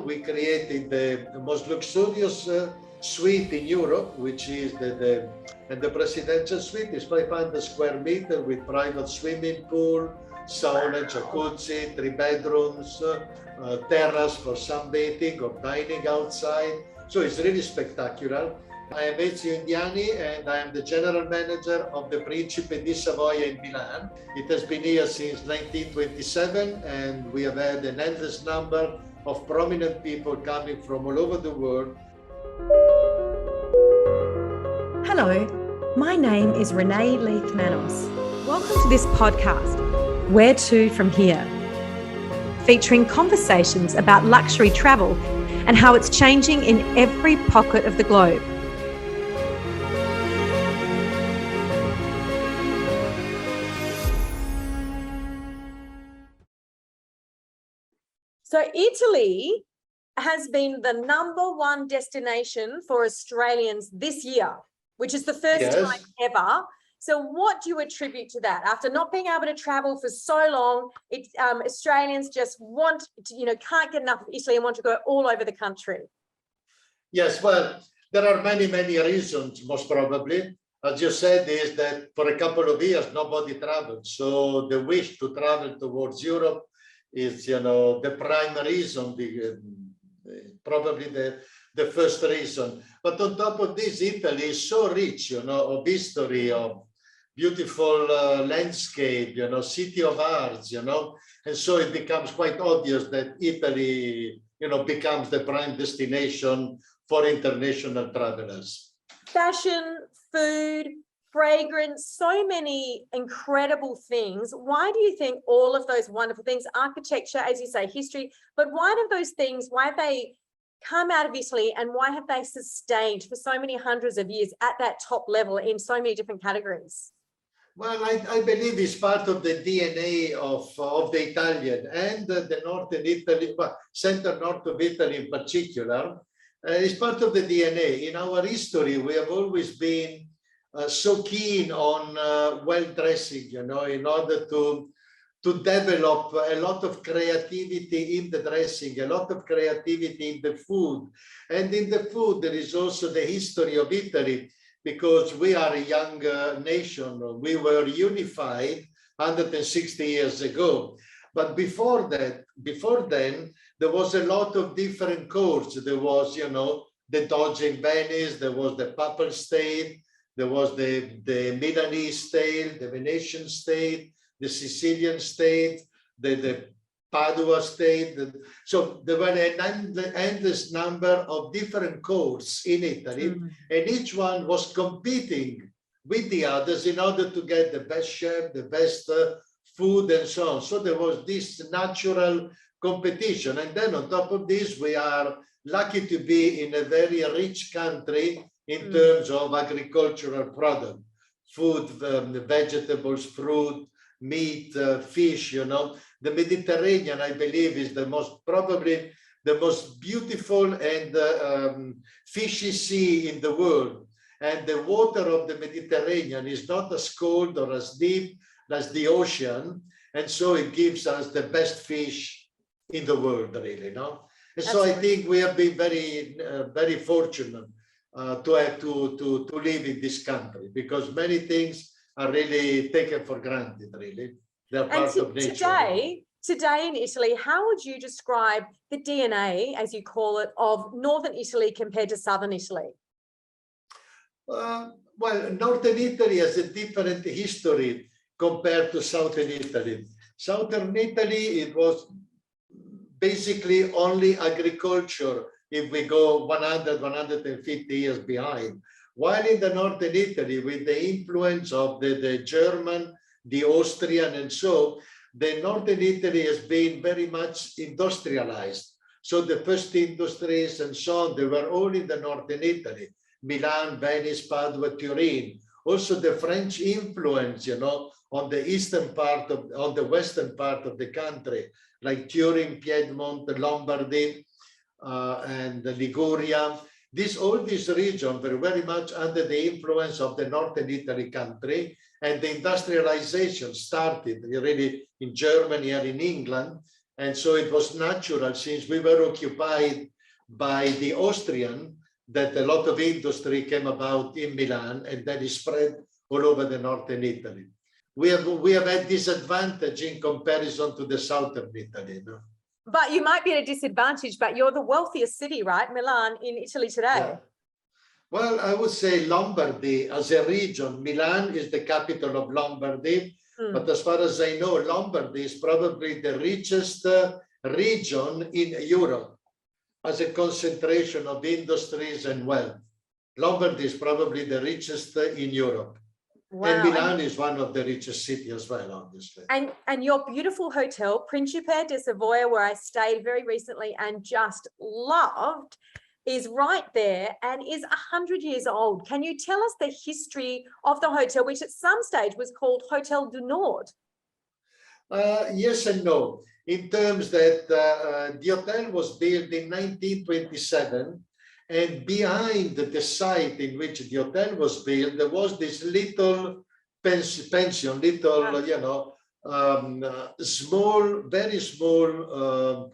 we created the most luxurious suite in Europe, which is the presidential suite is 500 square meters with private swimming pool, sauna, jacuzzi, 3 bedrooms, terrace for sunbathing or dining outside. So it's really spectacular. I am Ezio Indiani and I am the general manager of the Principe Di Savoia in Milan. It has been here since 1927 and we have had an endless number of prominent people coming from all over the world. Hello, my name is Renee Leith-Manos. Welcome to this podcast, Where To From Here, featuring conversations about luxury travel and how it's changing in every pocket of the globe. So Italy has been the #1 destination for Australians this year, which is the first time ever. So what do you attribute to that? After not being able to travel for so long, Australians just want to, can't get enough of Italy and want to go all over the country. Yes, well, there are many reasons, most probably. As you said, is that for a couple of years, nobody traveled. So the wish to travel towards Europe is, the prime reason, probably the first reason. But on top of this, Italy is so rich, of history, of beautiful landscape, city of arts, and so it becomes quite obvious that Italy, becomes the prime destination for international travelers. Fashion, food, fragrance, so many incredible things. Why do you think all of those wonderful things, architecture, as you say, history, but why do those things, why have they come out of Italy and why have they sustained for so many hundreds of years at that top level in so many different categories? Well, I believe it's part of the DNA of the Italian and the northern Italy, center north of Italy in particular. It's part of the DNA. In our history, we have always been so keen on well-dressing, in order to develop a lot of creativity in the dressing, a lot of creativity in the food. And in the food, there is also the history of Italy, because we are a young nation. We were unified 160 years ago. But before then, there was a lot of different courts. There was, the Doge in Venice, there was the Papal state, there was the Milanese state, the Venetian state, the Sicilian state, the Padua state. So there were an endless number of different courts in Italy, and each one was competing with the others in order to get the best chef, the best food, and so on. So there was this natural competition. And then on top of this, we are lucky to be in a very rich country in terms of agricultural product, food, vegetables, fruit, meat, fish, The Mediterranean, I believe, is probably the most beautiful and fishy sea in the world. And the water of the Mediterranean is not as cold or as deep as the ocean. And so it gives us the best fish in the world, really, And so I think we have been very fortunate to have to live in this country, because many things are really taken for granted, really. They're part of nature. Today in Italy, how would you describe the DNA, as you call it, of Northern Italy compared to Southern Italy? Well, Northern Italy has a different history compared to Southern Italy. Southern Italy, it was basically only agriculture if we go 150 years behind. While in the Northern Italy, with the influence of the German, the Austrian, and so, the Northern Italy has been very much industrialized. So the first industries and so on, they were all in the Northern Italy. Milan, Venice, Padua, Turin. Also the French influence, on the on the western part of the country, like Turin, Piedmont, Lombardy, and Liguria. All these regions were very much under the influence of the Northern Italy country, and the industrialization started really in Germany and in England, And so it was natural, since we were occupied by the Austrian, that a lot of industry came about in Milan, and then it spread all over the northern Italy. We have had disadvantage in comparison to the southern Italy. No? But you might be at a disadvantage, but you're the wealthiest city, right? Milan in Italy today. Yeah. Well, I would say Lombardy as a region. Milan is the capital of Lombardy. But as far as I know, Lombardy is probably the richest region in Europe as a concentration of industries and wealth. Lombardy is probably the richest in Europe. Wow. And Milan is one of the richest cities as well, obviously. And your beautiful hotel, Principe De Savoia, where I stayed very recently and just loved, is right there and is 100 years old. Can you tell us the history of the hotel, which at some stage was called Hotel du Nord? Yes and no. In terms that the hotel was built in 1927, and behind the site in which the hotel was built, there was this little pension, little, small, very small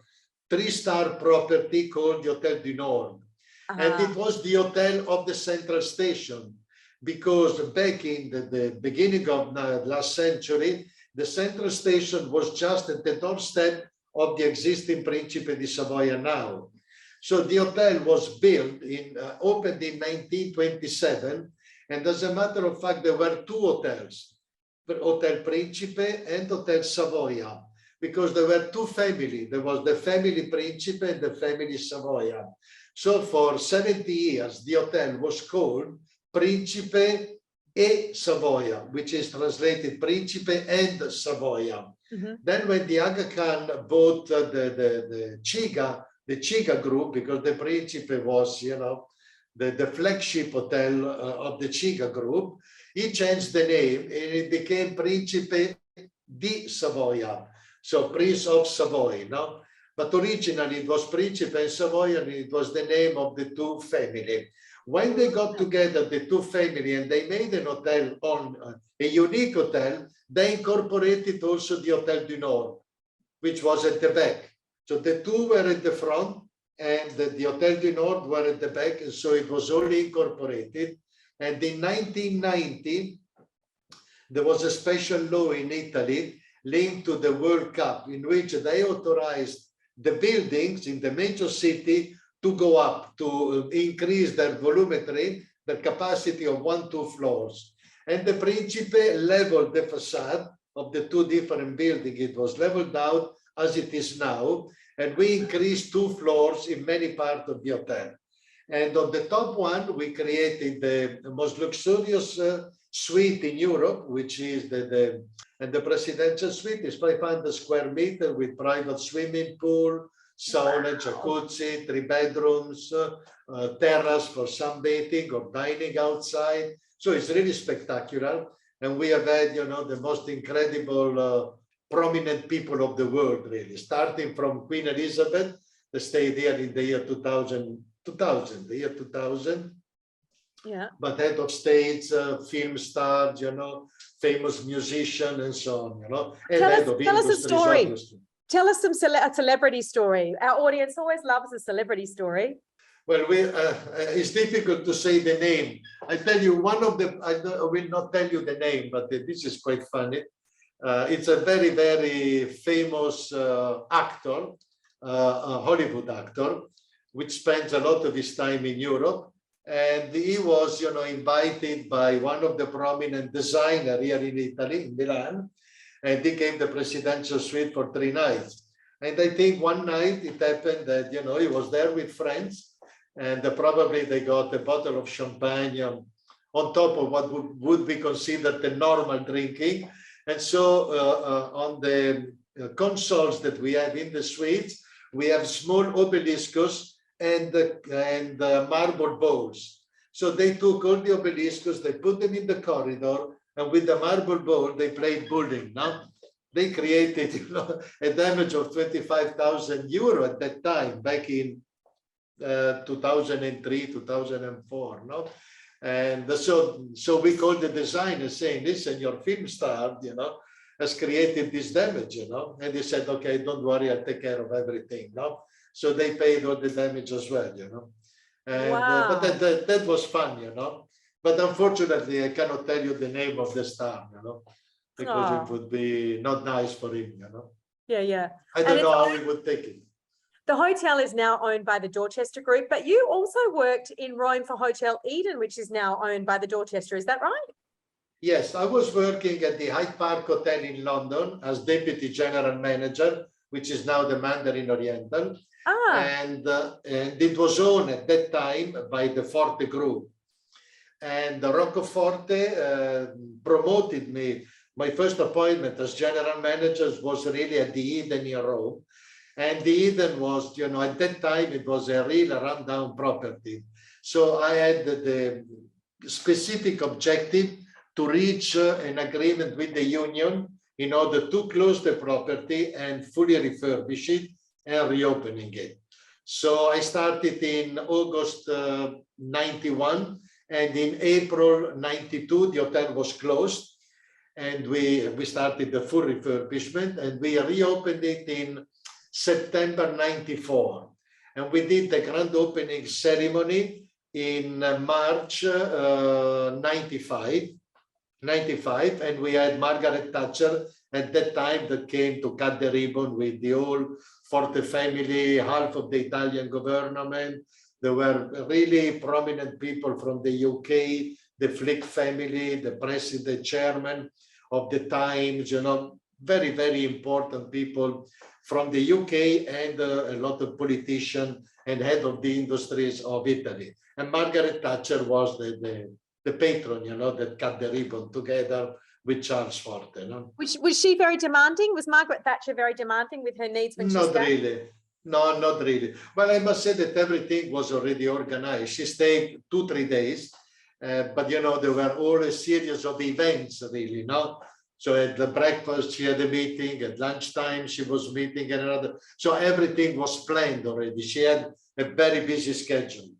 3-star property called the Hotel du Nord. And it was the hotel of the central station, because back in the beginning of the last century, the central station was just at the doorstep of the existing Principe di Savoia now. So the hotel was built, opened in 1927, and as a matter of fact, there were 2 hotels, Hotel Principe and Hotel Savoia, because there were 2 families. There was the family Principe and the family Savoia. So for 70 years, the hotel was called Principe e Savoia, which is translated Principe and Savoia. Then when the Aga Khan bought the Chiga group, because the Principe was, the flagship hotel of the Chiga group, he changed the name and it became Principe di Savoia. So Prince of Savoy, no? But originally it was Principe and Savoia, and it was the name of the 2 families. When they got together, the 2 families, and they made an hotel on a unique hotel, they incorporated also the Hotel du Nord, which was at the back. So the 2 were at the front, and the Hotel du Nord were at the back, and so it was only incorporated. And in 1990, there was a special law in Italy linked to the World Cup, in which they authorized the buildings in the major city to go up, to increase their volumetry, the capacity of 1-2 floors. And the Principe leveled the facade of the 2 different buildings. It was leveled out as it is now, and we increased 2 floors in many parts of the hotel. And on the top one, we created the most luxurious suite in Europe, which is the presidential suite is 500 square meters with private swimming pool, sauna, jacuzzi, 3 bedrooms, terrace for sunbathing or dining outside. So it's really spectacular. And we have had, the most incredible, prominent people of the world, really, starting from Queen Elizabeth, they stayed here in the year 2000. Yeah. But head of states, film stars, famous musician, and so on, And tell us a story. Obviously. Tell us a celebrity story. Our audience always loves a celebrity story. Well, it's difficult to say the name. I tell you, one of the, I will not tell you the name, but this is quite funny. It's a very, very famous actor, a Hollywood actor, which spends a lot of his time in Europe. And he was, invited by one of the prominent designers here in Italy, in Milan, and he gave the presidential suite for 3 nights. And I think one night it happened that, he was there with friends, and probably they got a bottle of champagne on top of what would be considered the normal drinking. And so on the consoles that we have in the suites, we have small obeliscus and marble bowls. So they took all the obeliscus, they put them in the corridor, and with the marble bowl, they played bowling. Now, they created a damage of 25,000 euro at that time, back in 2003, 2004. No? And so we called the designer saying, listen, you're film star, has created this damage, you know. And he said, okay, don't worry, I'll take care of everything, no? So they paid all the damage as well, you know. And but that was fun, you know. But unfortunately, I cannot tell you the name of the star, you know, because it would be not nice for him, you know. Yeah. I don't know how he would take it. The hotel is now owned by the Dorchester Group, but you also worked in Rome for Hotel Eden, which is now owned by the Dorchester. Is that right? Yes, I was working at the Hyde Park Hotel in London as Deputy General Manager, which is now the Mandarin Oriental. And it was owned at that time by the Forte Group. And the Roccoforte promoted me. My first appointment as General Manager was really at the Eden in Rome. And the Eden was, you know, at that time, it was a real rundown property. So I had the specific objective to reach an agreement with the union in order to close the property and fully refurbish it and reopening it. So I started in August 91, and in April 92, the hotel was closed. And we started the full refurbishment, and we reopened it in September 94. And we did the grand opening ceremony in March 95, and we had Margaret Thatcher at that time that came to cut the ribbon with the whole Forte family, half of the Italian government. There were really prominent people from the UK, the Flick family, the president, chairman of the Times, you know, very, very important people from the UK, and a lot of politicians and head of the industries of Italy. And Margaret Thatcher was the patron, you know, that cut the ribbon together with Charles Forte. You know? Was she very demanding? Was Margaret Thatcher very demanding with her needs when she stayed? Not really. No, not really. Well, I must say that everything was already organized. She stayed 2-3 days, but, you know, there were all a series of events, really, no? So at the breakfast, she had a meeting. At lunchtime, she was meeting another. So everything was planned already. She had a very busy schedule,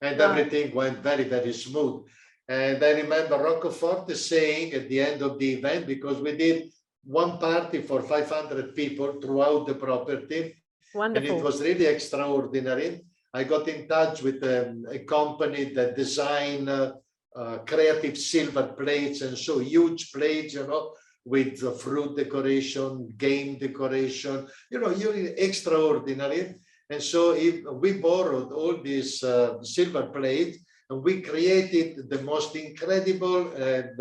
and everything went very, very smooth. And I remember Roccoforte saying at the end of the event, because we did one party for 500 people throughout the property, wonderful. And it was really extraordinary. I got in touch with a company that designed creative silver plates, and so huge plates, you know, with fruit decoration, game decoration, you know, really extraordinary. And so we borrowed all these silver plates, and we created the most incredible and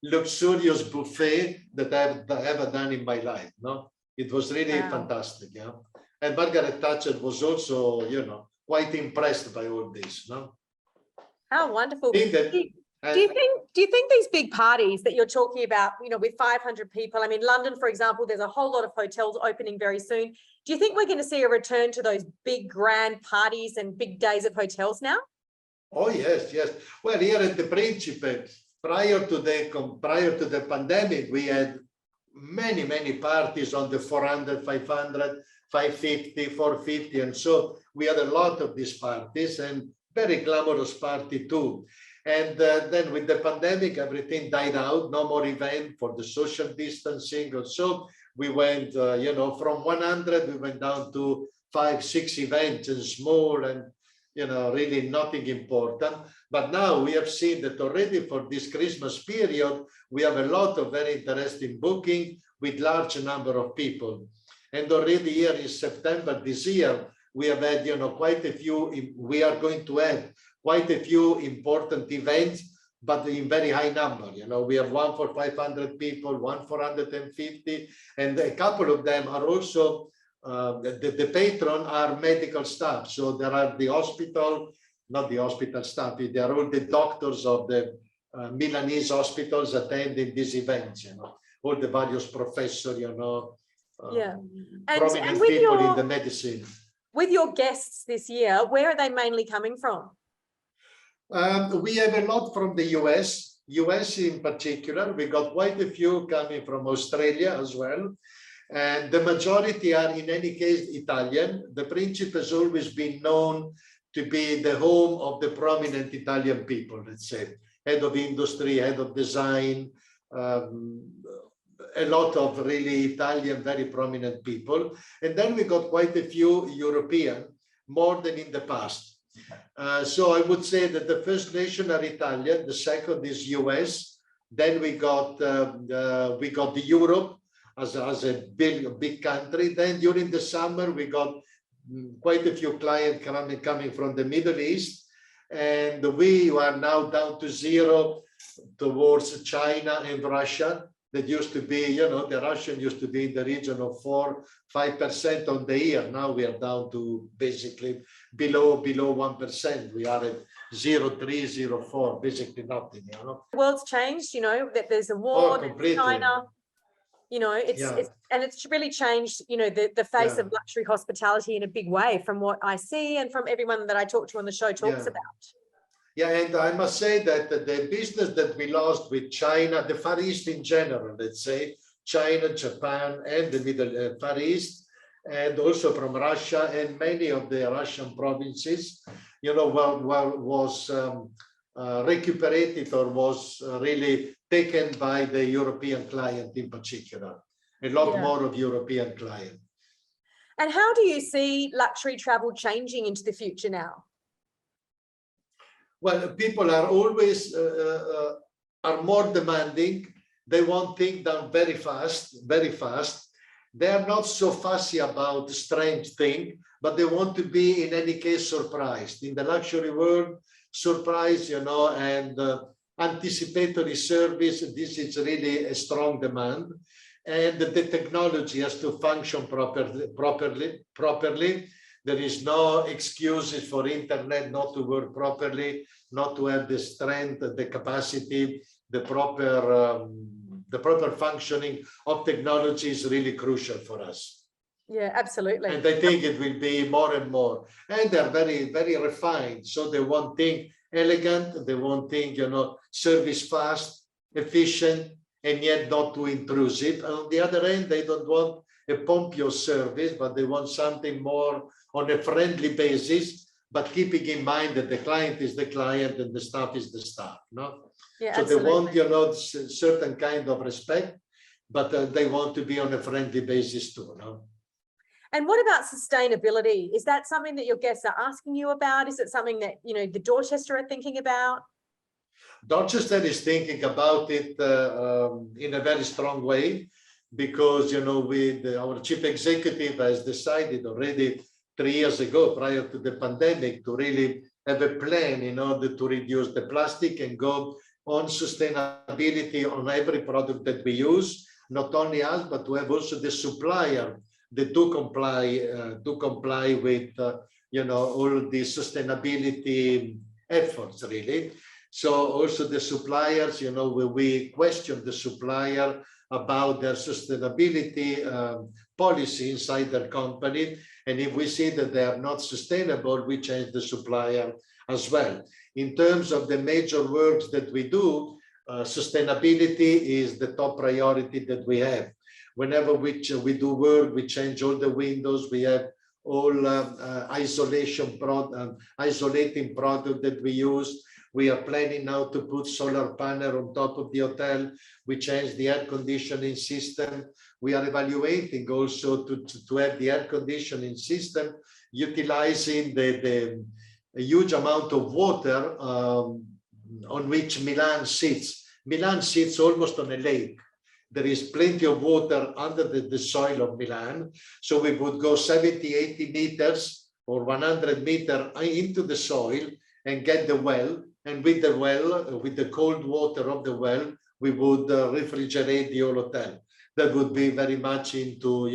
luxurious buffet that I've ever done in my life. No, it was really fantastic. Yeah, and Margaret Thatcher was also, you know, quite impressed by all this. No, how wonderful. Do you think these big parties that you're talking about, you know, with 500 people, I mean, London, for example, there's a whole lot of hotels opening very soon. Do you think we're going to see a return to those big grand parties and big days of hotels now? Oh, yes, yes. Well, here at the Principe, prior to the pandemic, we had many parties on the 400, 500, 550, 450. And so we had a lot of these parties, and very glamorous party too. And then with the pandemic, everything died out, no more event for the social distancing. So we went, you know, from 100, we went down to 5-6 events, and small, and, you know, really nothing important. But now we have seen that already for this Christmas period, we have a lot of very interesting booking with large number of people. And already here in September this year, we have had, you know, quite a few, we are going to have quite a few important events, but in very high number. You know, we have one for 500 people, one for 150, and a couple of them are also, the patron are medical staff. So there are the hospital, not the hospital staff, they are all the doctors of the Milanese hospitals attending these events, you know, all the various professors, you know, prominent people in the medicine. With your guests this year, where are they mainly coming from? We have a lot from the US in particular. We got quite a few coming from Australia as well. And the majority are, in any case, Italian. The Principe has always been known to be the home of the prominent Italian people, let's say, head of industry, head of design, a lot of really Italian, very prominent people. And then we got quite a few European, more than in the past. So I would say that the first nation are Italian, the second is US. Then we got the Europe as a big country. Then during the summer, we got quite a few clients coming from the Middle East. And we are now down to zero towards China and Russia. That used to be, the Russian used to be in the region of 4-5% on the year. Now we are down to basically below 1%. We are at 0.3, 0.4, basically nothing, The world's changed, that there's a war, completely. China, it's really changed, the face of luxury hospitality in a big way from what I see and from everyone that I talk to on the show talks about. Yeah, and I must say that the business that we lost with China, the Far East in general, let's say, China, Japan, and the Middle Far East, and also from Russia and many of the Russian provinces, was recuperated or was really taken by the European client in particular, a lot more of European client. And how do you see luxury travel changing into the future now? Well, people are always are more demanding. They want things done very fast, very fast. They are not so fussy about strange things, but they want to be in any case surprised. In the luxury world, surprise, and anticipatory service, this is really a strong demand. And the technology has to function properly. There is no excuses for internet not to work properly, not to have the strength, the capacity, the proper functioning of technology is really crucial for us. Yeah, absolutely. And I think it will be more and more. And they're very, very refined. So they want things elegant, they want things, service fast, efficient, and yet not too intrusive. And on the other end, they don't want a pompous service, but they want something more on a friendly basis, but keeping in mind that the client is the client and the staff is the staff. Yeah, so absolutely. They want, certain kind of respect, but they want to be on a friendly basis too. And what about sustainability? Is that something that your guests are asking you about? Is it something that, the Dorchester are thinking about? Dorchester is thinking about it in a very strong way, because, our chief executive has decided already 3 years ago, prior to the pandemic, to really have a plan in order to reduce the plastic and go on sustainability on every product that we use, not only us, but to have also the supplier that do comply with, all the sustainability efforts, really. So also the suppliers, when we question the supplier about their sustainability policy inside their company, and if we see that they are not sustainable, we change the supplier as well. In terms of the major works that we do, sustainability is the top priority that we have. Whenever we do work, we change all the windows, we have all isolating product that we use. We are planning now to put solar panel on top of the hotel. We changed the air conditioning system. We are evaluating also to have the air conditioning system utilizing the huge amount of water on which Milan sits. Milan sits almost on a lake. There is plenty of water under the soil of Milan. So we would go 70, 80 meters or 100 meters into the soil and get the well. And with the well, with the cold water of the well, we would refrigerate the whole hotel. That would be very much into,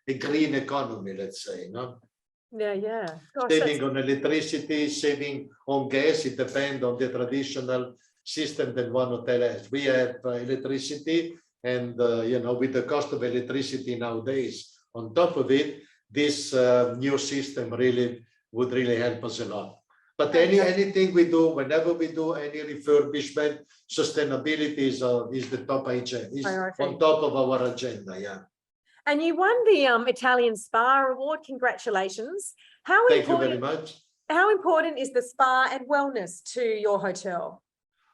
a green economy, let's say, Yeah. Gosh, saving on electricity, saving on gas. It depends on the traditional system that one hotel has. We have electricity, and with the cost of electricity nowadays, on top of it, this new system would really help us a lot. But anything we do, whenever we do any refurbishment, sustainability is the top agenda, is on top of our agenda. Yeah. And you won the Italian Spa Award. Congratulations. Thank you very much. How important is the spa and wellness to your hotel?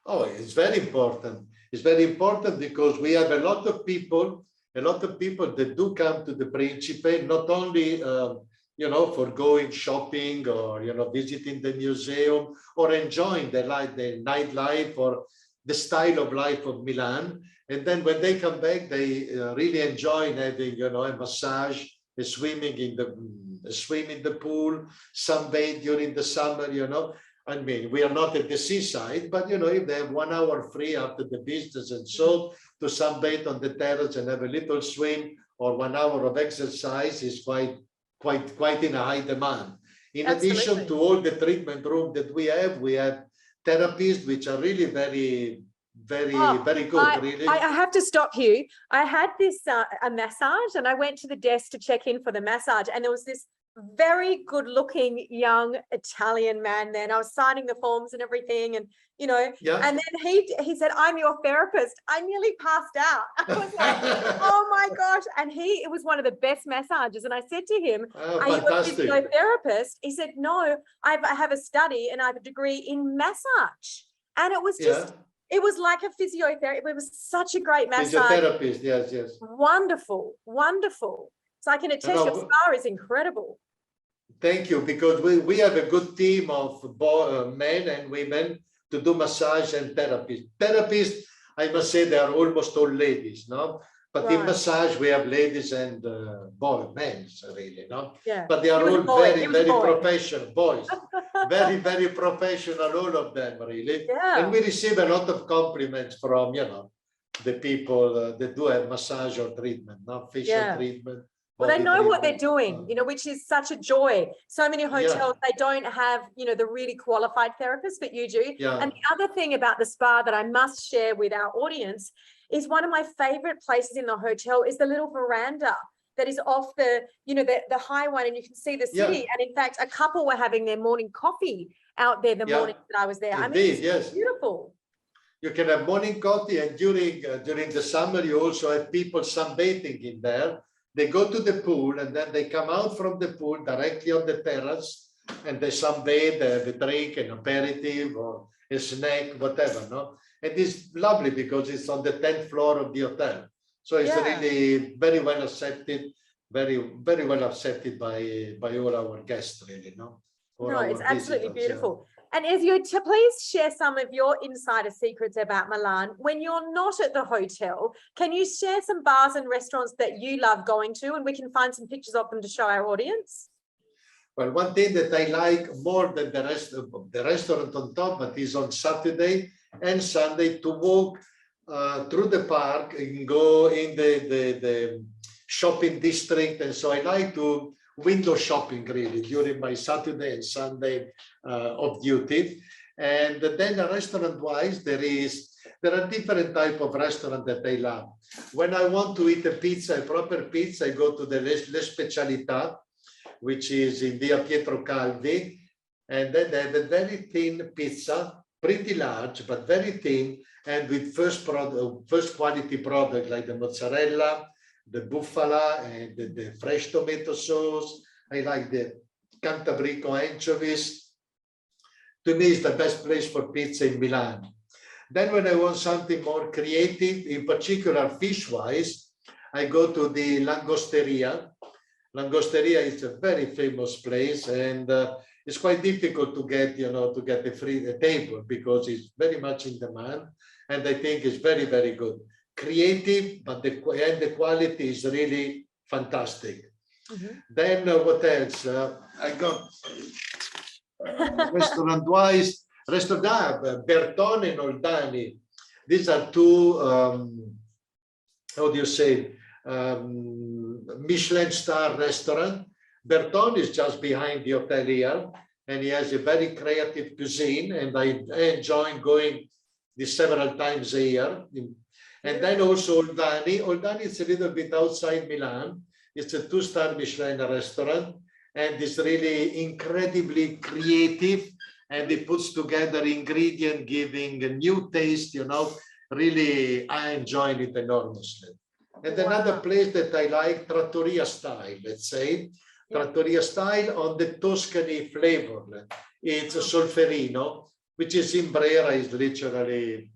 Oh, it's very important. It's very important because we have a lot of people that do come to the Principe, not only for going shopping or visiting the museum or enjoying the nightlife or the style of life of Milan. And then when they come back, they really enjoy having a massage, a swim in the pool, sunbathe during the summer. I mean, we are not at the seaside, but if they have 1 hour free after the business and so to sunbathe on the terrace and have a little swim or 1 hour of exercise is quite in a high demand. In addition to all the treatment room that we have therapists which are really very good. Really, I have to stop you. I had this a massage, and I went to the desk to check in for the massage, and there was this very good looking young Italian man there, and I was signing the forms and everything, and and then he said, "I'm your therapist." I nearly passed out. I was like, oh my gosh. And it was one of the best massages, and I said to him, "Are you a physiotherapist?" He said, "No, I have a study and I have a degree in massage." And it was just it was like a physiotherapy. It was such a great massage. Physiotherapist, yes. Wonderful. So I can attest your spa is incredible. Thank you, because we have a good team of men and women to do massage and therapists. Therapists, I must say, they are almost all ladies, no? But in massage, we have ladies and men, really, no? Yeah. But they are all very professional, boys. very professional, all of them, really. Yeah. And we receive a lot of compliments from, the people that do have massage or treatment, not facial treatment. Well, they know what they're doing, which is such a joy. So many hotels, they don't have, the really qualified therapists, but you do. Yeah. And the other thing about the spa that I must share with our audience is one of my favorite places in the hotel is the little veranda that is off the high one, and you can see the city. And in fact, a couple were having their morning coffee out there the morning that I was there. Indeed, it's beautiful. You can have morning coffee, and during the summer, you also have people sunbathing in there. They go to the pool, and then they come out from the pool directly on the terrace, and they sunbathe, they have a drink, an aperitif, or a snack, whatever, no? And it's lovely because it's on the 10th floor of the hotel. So it's really very well accepted, very well accepted by all our guests, really, no? It's absolutely beautiful. And Ezio, please share some of your insider secrets about Milan. When you're not at the hotel, can you share some bars and restaurants that you love going to, and we can find some pictures of them to show our audience? Well, one thing that I like more than the rest of the restaurant on top, but is on Saturday and Sunday to walk through the park and go in the shopping district. And so I like to window shopping really during my Saturday and Sunday of duty. And then restaurant-wise, there are different type of restaurant that I love. When I want to eat a proper pizza, I go to the Le Specialità, which is in Via Pietro Calvi, and then they have a very thin pizza, pretty large, but very thin, and with first quality product like the mozzarella, the bufala, and the fresh tomato sauce. I like the Cantabrico anchovies. To me, it's the best place for pizza in Milan. Then when I want something more creative, in particular fish-wise, I go to the Langosteria. Langosteria is a very famous place, and it's quite difficult to get, to get a table because it's very much in demand, and I think it's very, very good. Creative, but the quality is really fantastic. Mm-hmm. Then what else? I got restaurant-wise, Bertone and Oldani. These are two, how do you say, Michelin star restaurant. Bertone is just behind the hotel here, and he has a very creative cuisine, and I enjoy going this several times a year. And then also Oldani. Oldani is a little bit outside Milan. It's a 2-star Michelin restaurant, and it's really incredibly creative, and it puts together ingredient giving a new taste, really I enjoy it enormously. And another place that I like, trattoria style, let's say, trattoria style on the Tuscany flavor. It's a Solferino, which is in Brera, is literally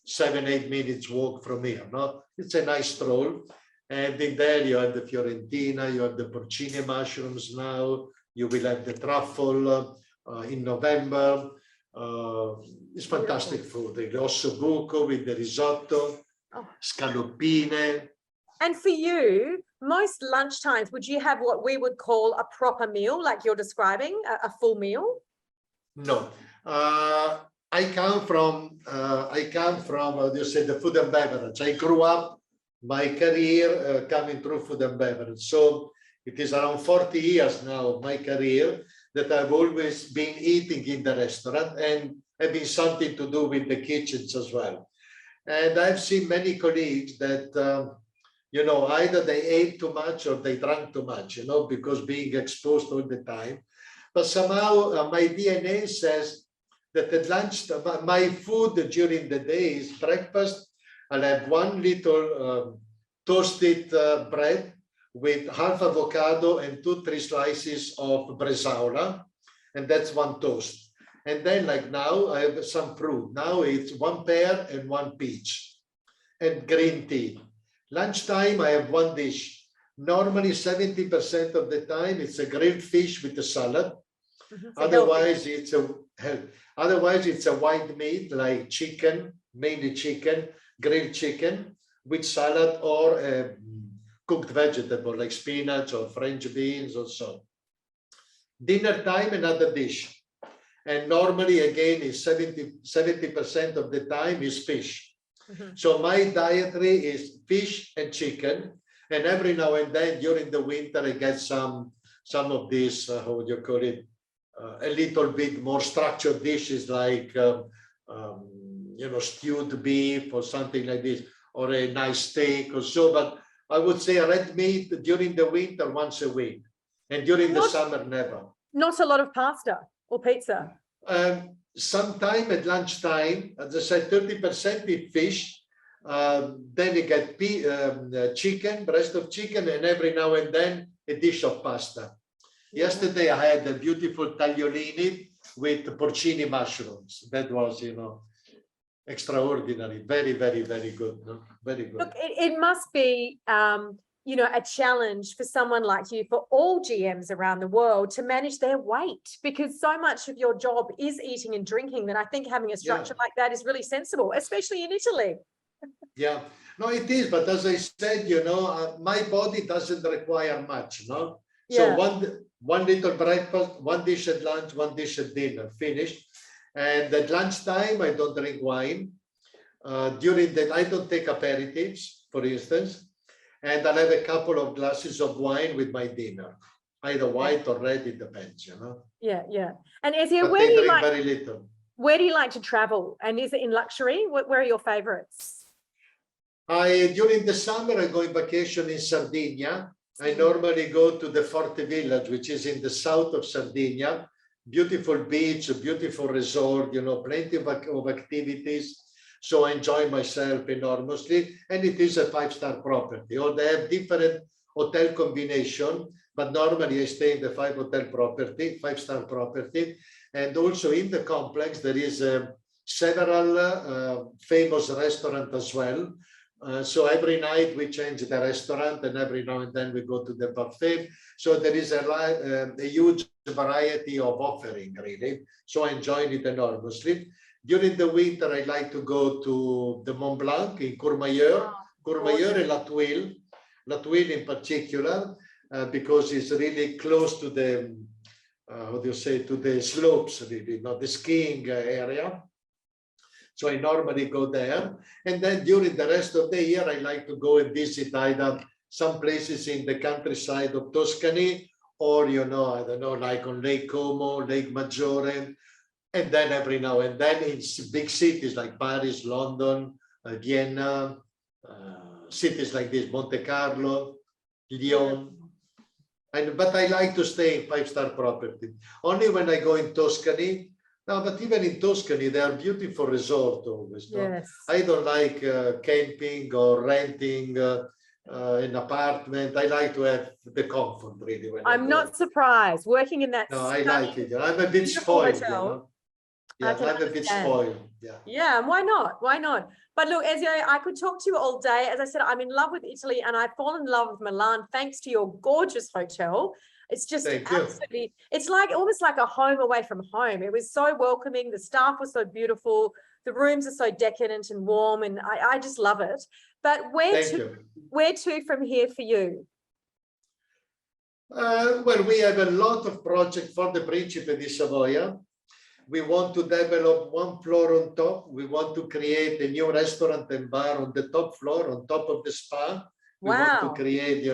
7-8 minutes walk from here. No, it's a nice stroll. And in there you have the Fiorentina, you have the porcini mushrooms now, you will have the truffle in November. It's fantastic food. The osso buco with the risotto, scaloppine. And for you, most lunchtimes, would you have what we would call a proper meal, like you're describing, a full meal? No. I come from how do you say, the food and beverage. I grew up my career coming through food and beverage. So it is around 40 years now of my career that I've always been eating in the restaurant and having something to do with the kitchens as well. And I've seen many colleagues that, you know, either they ate too much or they drank too much, you know, because being exposed all the time. But somehow my DNA says that at lunch, my food during the day is breakfast. I'll have one little toasted bread with half avocado and 2-3 slices of bresaola, and that's one toast. And then like now I have some fruit. Now it's 1 pear and 1 peach and green tea. Lunchtime I have one dish. Normally 70% of the time it's a grilled fish with a salad. Otherwise it's a white meat like chicken, mainly chicken, grilled chicken with salad or cooked vegetable like spinach or French beans or so. Dinner time, another dish. And normally again is 70% of the time is fish. So my dietary is fish and chicken. And every now and then during the winter, I get some of these, how would you call it? A little bit more structured dishes like, you know, stewed beef or something like this, or a nice steak or so. But I would say red meat during the winter once a week, and during the summer never. Not a lot of pasta or pizza. Sometime at lunchtime, as I said, 30% with fish. Then you get chicken, breast of chicken, and every now and then a dish of pasta. Yesterday I had a beautiful tagliolini with porcini mushrooms. That was, you know, extraordinary. Very, very, very good. No? Very good. Look, it must be, you know, a challenge for someone like you, for all GMs around the world, to manage their weight, because so much of your job is eating and drinking that I think having a structure like that is really sensible, especially in Italy. Yeah, no, it is. But as I said, you know, my body doesn't require much, no? So one little breakfast, one dish at lunch, one dish at dinner, finished. And at lunchtime, I don't drink wine. During that, I don't take aperitifs, for instance. And I'll have a couple of glasses of wine with my dinner, either white or red, it depends, you know. Yeah, yeah. And Ezio, where do you like? Very little. Where do you like to travel? And is it in luxury? Where are your favorites? During the summer, I go on vacation in Sardinia. I normally go to the Forte village, which is in the south of Sardinia. Beautiful beach, a beautiful resort, you know, plenty of activities. So I enjoy myself enormously. And it is a 5-star property. Or they have different hotel combination, but normally I stay in the 5-star property. And also in the complex, there is several famous restaurants as well. So every night we change the restaurant, and every now and then we go to the buffet. So there is a huge variety of offering, really. So I enjoy it enormously. During the winter, I like to go to the Mont Blanc in Courmayeur, and La Tuile. La Tuile in particular, because it's really close to the, how do you say, to the slopes, really, not the skiing area. So I normally go there. And then during the rest of the year, I like to go and visit either some places in the countryside of Tuscany, or, you know, I don't know, like on Lake Como, Lake Maggiore. And then every now and then in big cities like Paris, London, Vienna, cities like this, Monte Carlo, Lyon. But I like to stay in 5-star property. Only when I go in Tuscany. No, but even in Tuscany, there are beautiful resorts always. No? Yes. I don't like camping or renting an apartment. I like to have the comfort, really. When I'm not surprised. Working in that. No, I like it. I'm a bit spoiled. You know? Yeah, can I'm a bit understand. spoiled. Yeah. Yeah, and why not? Why not? But look, Ezio, I could talk to you all day. As I said, I'm in love with Italy and I've fallen in love with Milan thanks to your gorgeous hotel. It's just Thank you. absolutely, it's like almost like a home away from home. It was so welcoming. The staff was so beautiful. The rooms are so decadent and warm, and I just love it. But where to from here for you? Well, we have a lot of projects for the Principe di Savoia. We want to develop one floor on top. We want to create a new restaurant and bar on the top floor, on top of the spa. We want to create,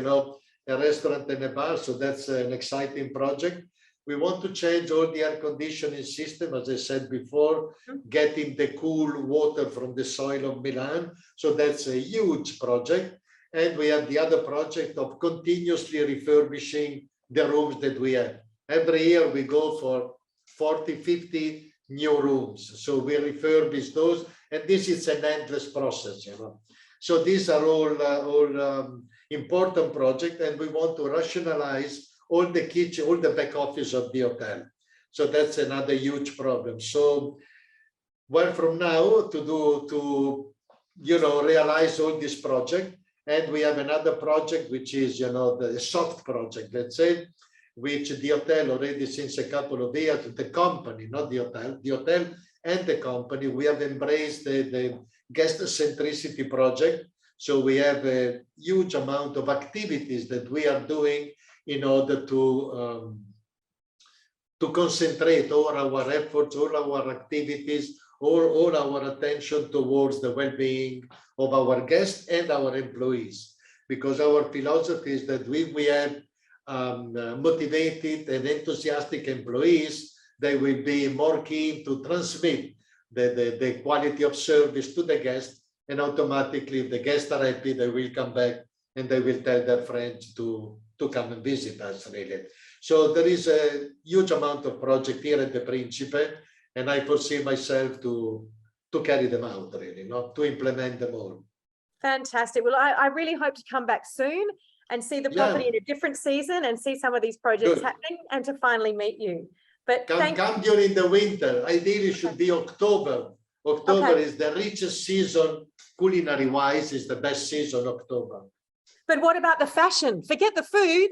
a restaurant and a bar. So that's an exciting project. We want to change all the air conditioning system, as I said before, getting the cool water from the soil of Milan. So that's a huge project. And we have the other project of continuously refurbishing the rooms that we have. Every year we go for 40, 50 new rooms. So we refurbish those, and this is an endless process, So these are all important projects, and we want to rationalize all the kitchen, all the back office of the hotel. So that's another huge problem. So, well, from now to realize all this project, and we have another project which is the soft project, let's say, which the hotel already since a couple of years, the company, not the hotel and the company, we have embraced the guest centricity project. So we have a huge amount of activities that we are doing in order to concentrate all our efforts, all our activities, all our attention towards the well-being of our guests and our employees. Because our philosophy is that we have motivated and enthusiastic employees, they will be more keen to transmit the quality of service to the guests, and automatically if the guests are happy, they will come back and they will tell their friends to come and visit us, really. So there is a huge amount of project here at the Principe, and I foresee myself to carry them out, really, not to implement them all. Fantastic. Well, I really hope to come back soon and see the property in a different season and see some of these projects happening and to finally meet you. But come during the winter. Ideally, should be October. October is the richest season, culinary wise, is the best season, October. But what about the fashion? Forget the food.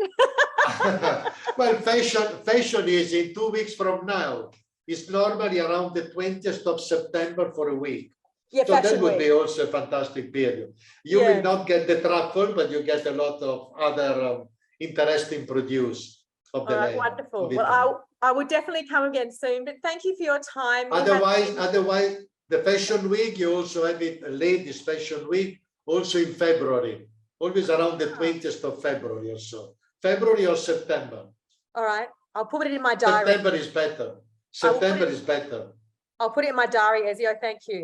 Well, fashion is in 2 weeks from now. It's normally around the 20th of September for a week. Yeah, so that would be also a fantastic period. You will not get the truffle, but you get a lot of other interesting produce of the land. Wonderful. Well, I will definitely come again soon, but thank you for your time. Otherwise, the Fashion Week, you also have it, Ladies Fashion Week, also in February, always around the 20th of February or so. February or September. All right. I'll put it in my diary. September is better. September is better. I'll put it in my diary, Ezio. Thank you.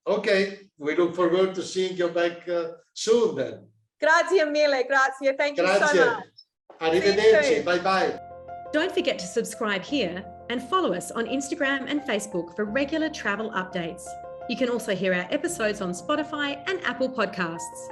Okay. We look forward to seeing you back soon then. Grazie mille. Grazie. Thank you so much. Arrivederci. Bye-bye. Don't forget to subscribe here and follow us on Instagram and Facebook for regular travel updates. You can also hear our episodes on Spotify and Apple Podcasts.